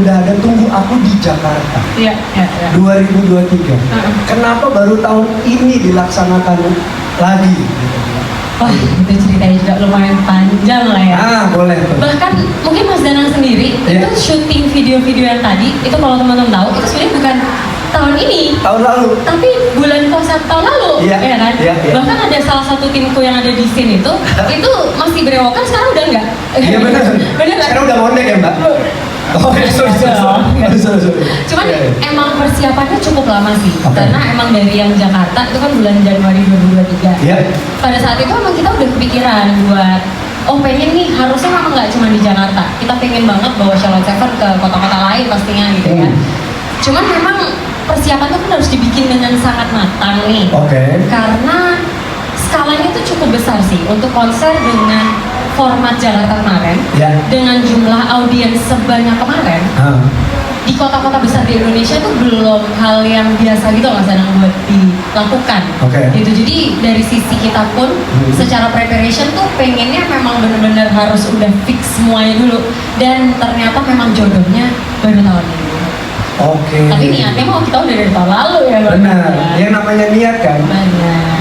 udah ada Tunggu Aku di Jakarta. Iya, iya, iya. 2023. Kenapa baru tahun ini dilaksanakan lagi? Wah, itu ceritanya juga lumayan panjang lah ya. Boleh tuh. Bahkan mungkin Mas Danang sendiri itu syuting video-video yang tadi itu kalau teman-teman tahu itu sebenarnya bukan tahun ini, tahun lalu, tapi bulan puasa tahun lalu, ya kan? Bahkan ada salah satu timku yang ada di sini itu masih berewokan, sekarang udah enggak? Iya benar. Benar kan? Sekarang udah mondek ya Mbak? Oh ya, sorry. Cuman emang persiapannya cukup lama sih, karena emang dari yang Jakarta itu kan bulan Januari 2023. Pada saat itu emang kita udah kepikiran buat pengen nih, harusnya memang nggak cuma di Jakarta, kita pengen banget bawa Shalom Seven ke kota-kota lain pastinya gitu ya. Cuman memang persiapan itu kan harus dibikin dengan sangat matang nih, karena skalanya itu cukup besar sih untuk konser dengan format Jakarta kemarin, dengan jumlah audiens sebanyak kemarin. Di kota-kota besar di Indonesia itu belum hal yang biasa gitu Mas Danang buat dilakukan. Gitu. Jadi dari sisi kita pun secara preparation tuh pengennya memang benar-benar harus udah fix semuanya dulu, dan ternyata memang jodohnya baru tahun ini. Tapi niatnya mau kita udah dari tahun lalu ya. Benar. Yang namanya niat kan.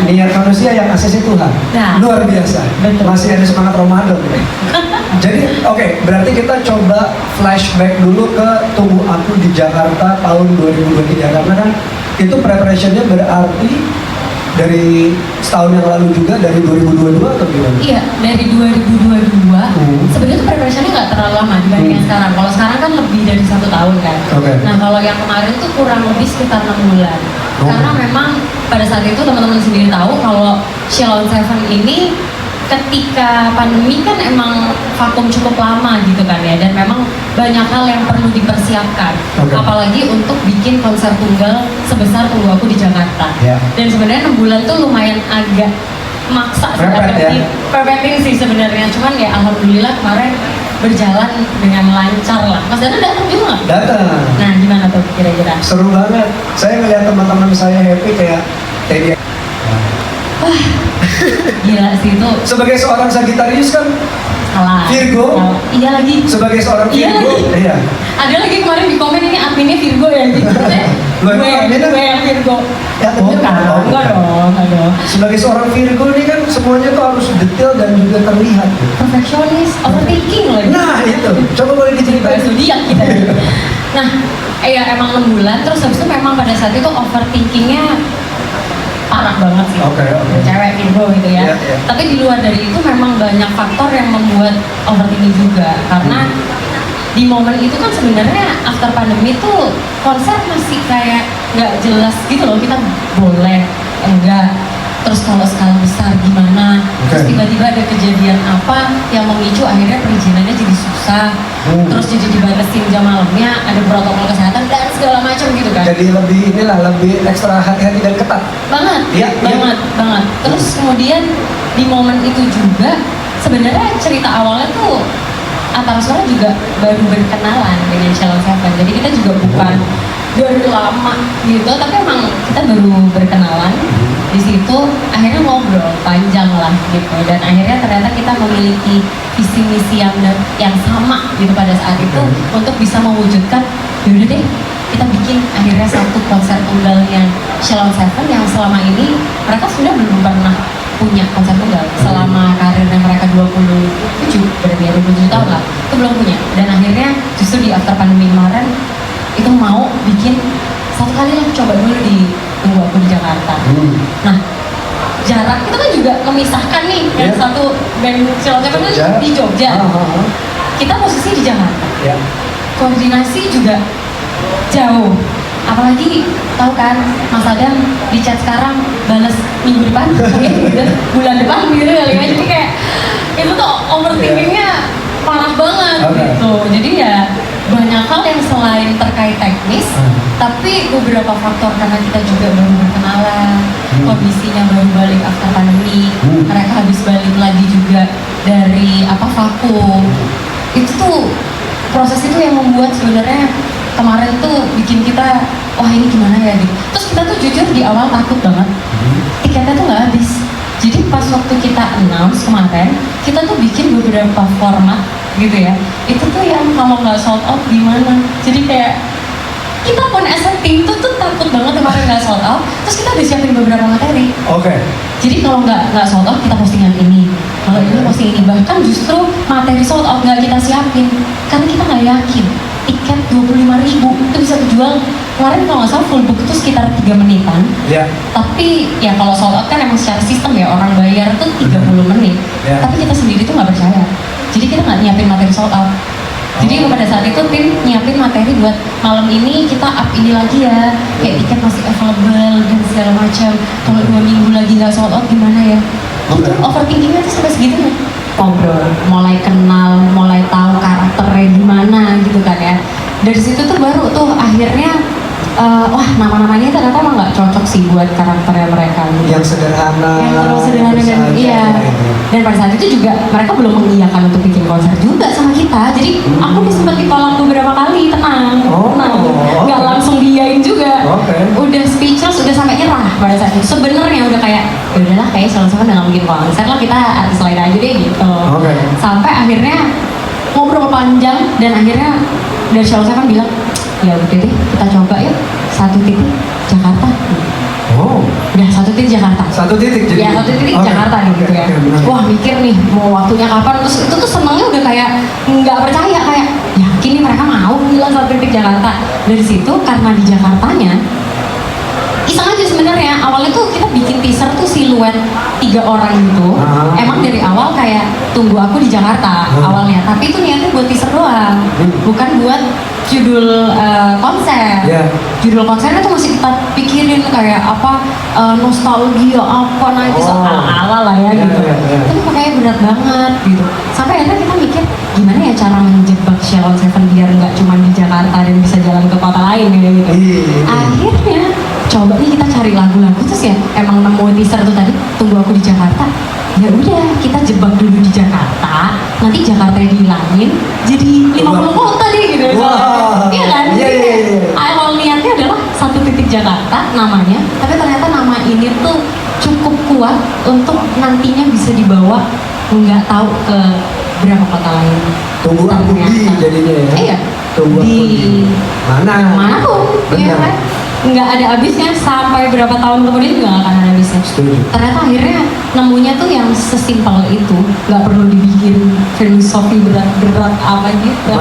Niat manusia yang asasi Tuhan. Luar biasa. Masih ada semangat Ramadan. Jadi berarti kita coba flashback dulu ke Tunggu Aku di Jakarta tahun 2023, karena kan itu preparationnya berarti dari setahun yang lalu juga, dari 2022 atau gimana? Iya, dari 2022. Sebenarnya tuh preparationnya nggak terlalu lama dibandingkan sekarang. Kalau sekarang kan lebih dari 1 tahun kan. Nah kalau yang kemarin tuh kurang lebih sekitar 6 bulan. Karena memang pada saat itu teman-teman sendiri tahu kalau Shalom Seven ini ketika pandemi kan emang vakum cukup lama gitu kan ya, dan memang banyak hal yang perlu dipersiapkan, apalagi untuk bikin konser tunggal sebesar Tunggu Aku di Jakarta. Dan sebenarnya 6 bulan tuh lumayan agak maksa pepetin sih sebenarnya, cuman ya alhamdulillah kemarin berjalan dengan lancar lah. Mas Danang datang juga nggak? Datang. Nah gimana tuh kira-kira? Seru banget. Saya ngeliat teman-teman saya happy kayak Teddy. Gila sih itu. Sebagai seorang Sagittarius kan Virgo. Iya lagi. Sebagai seorang Virgo. Iya. Ada lagi kemarin di komen ini adminnya Virgo ya gitu. Gue yang Virgo. Ya enggak dong. Sebagai seorang Virgo ini kan semuanya tuh harus detail dan juga terlihat. Perfeksionis, overthinking lagi. Nah itu. Coba boleh diceritain. Zodiak kita. Nah, emang 6 bulan, terus habis itu memang pada saat itu overthinkingnya parah banget sih, cewek Virgo gitu ya. Tapi di luar dari itu memang banyak faktor yang membuat overthinking juga, karena di momen itu kan sebenarnya after pandemi tuh konser masih kayak nggak jelas gitu loh, kita boleh enggak, terus kalau skala besar gimana, terus tiba-tiba ada kejadian apa yang memicu akhirnya perizinannya jadi susah, terus jadi dibatasin jam malamnya, ada protokol kesehatan dan segala macam gitu kan. Jadi lebih ekstra hati-hati dan ketat. Banget. Terus kemudian di momen itu juga sebenarnya cerita awalnya tuh Antara Suara juga baru berkenalan dengan Shalom Seven. Jadi kita juga bukan dari lama gitu, tapi emang kita baru berkenalan. Di situ akhirnya ngobrol panjang lah gitu, dan akhirnya ternyata kita memiliki visi misi yang sama gitu pada saat itu untuk bisa mewujudkan, yaudah deh kita bikin akhirnya satu konser tunggalnya Shalom Seven yang selama ini mereka sudah belum pernah punya konser tunggal selama karirnya mereka 27 berarti ya 27 tahun lah, itu belum punya. Dan akhirnya justru di after pandemi kemarin itu mau bikin satu kali lah, coba dulu di Tunggu Aku di Jakarta. Nah jarak itu kan juga memisahkan nih, yang satu band Shalom Seven kan di Jogja, kita posisi di Jakarta, koordinasi juga jauh. Apalagi tahu kan Mas Adam di chat sekarang balas minggu depan, bulan depan gitu kali ya. Jadi kayak itu tuh overthinkingnya parah banget gitu. Jadi ya banyak hal yang selain terkait teknis, tapi beberapa faktor karena kita juga baru berkenalan, kondisinya baru balik after pandemi, mereka habis balik lagi juga dari vakum. Itu tuh proses itu yang membuat sebenarnya kemarin tuh bikin kita, wah ini gimana ya gitu. Terus kita tuh jujur di awal takut banget, tiketnya tuh nggak habis. Jadi pas waktu kita announce kemarin, kita tuh bikin beberapa format gitu ya. Itu tuh yang kalau nggak sold out gimana? Jadi kayak kita pun as a team tuh takut banget kemarin nggak sold out. Terus kita udah siapin beberapa materi. Oke. Jadi kalau nggak sold out kita postingan ini. Kalau ini posting ini, bahkan justru materi sold out nggak kita siapin karena kita nggak yakin tiket 25.000 itu bisa dijual. Kemarin kalau nggak salah full book itu sekitar 3 menitan. Ya. Tapi ya kalau sold out kan emang secara sistem ya orang bayar tuh 30 menit. Ya. Tapi kita sendiri tuh nggak percaya. Jadi kita nggak nyiapin materi sold out. Jadi pada saat itu tim nyiapin materi buat malam ini kita up ini lagi ya, kayak tiket masih available dan segala macam. Kalau 2 minggu lagi nggak sold out gimana ya? Itu overthinkingnya tuh sampai segitu ya. Ngobrol, mulai kenal, mulai tahu karakternya gimana gitu kan ya. Dari situ tuh baru tuh akhirnya wah nama-namanya ternyata emang nggak cocok sih buat karakternya mereka gitu. Yang sederhana. Yang terlalu sederhana dan iya. Dan pada saat itu juga mereka belum mengiyakan untuk bikin konser juga sama kita. Jadi aku udah sempat ditolak beberapa kali, tenang, nggak langsung diain juga. Udah speechless, udah sampai nyerah pada saat itu. Sebenarnya udah kayak, ya udahlah kayak selesai udah nggak mungkin konser lah, kita artis lain aja deh gitu. Sampai akhirnya ngobrol panjang dan akhirnya dari Shallow Seven bilang, ya udah deh kita coba ya 1 titik Jakarta. Udah 1 titik Jakarta. 1 titik jadi. Ya 1 titik Jakarta gitu ya. Wah mikir nih mau waktunya kapan, terus itu tuh senangnya udah kayak nggak percaya, kayak yakin nih mereka mau bilang 1 titik Jakarta. Dari situ karena di Jakartanya iseng aja sebenarnya. Awalnya tuh kita bikin teaser tuh siluet 3 orang gitu. Emang dari awal kayak tunggu aku di Jakarta awalnya, tapi itu niatnya buat teaser doang, bukan buat judul konser. Judul konsernya tuh masih kita pikirin kayak apa, nostalgia apa nanti ala-ala lah ya gitu. Tapi makanya berat banget gitu. Sampai akhirnya kita mikir gimana ya cara menjebak Shallow Seven biar nggak cuma di Jakarta dan bisa jalan ke kota lain ya gitu. Akhirnya coba nih kita cari lagu-lagu, terus ya emang nemu teaser tuh tadi tunggu aku di Jakarta. Ya udah kita jebak dulu di Jakarta, nanti Jakarta yang dihilangin jadi 50 kota deh gitu. Iya kan? Awal niatnya adalah 1 titik Jakarta namanya, tapi ternyata nama ini tuh cukup kuat untuk nantinya bisa dibawa nggak tahu ke berapa kota lain. Tunggu aku di jadinya ya. Iya. Tunggu di mana pun, ya kan? Nggak ada habisnya, sampai berapa tahun kemudian juga nggak akan ada habisnya. Ternyata akhirnya nemunya tuh yang sesimpel itu, nggak perlu dibikin filosofi berat-berat apa gitu.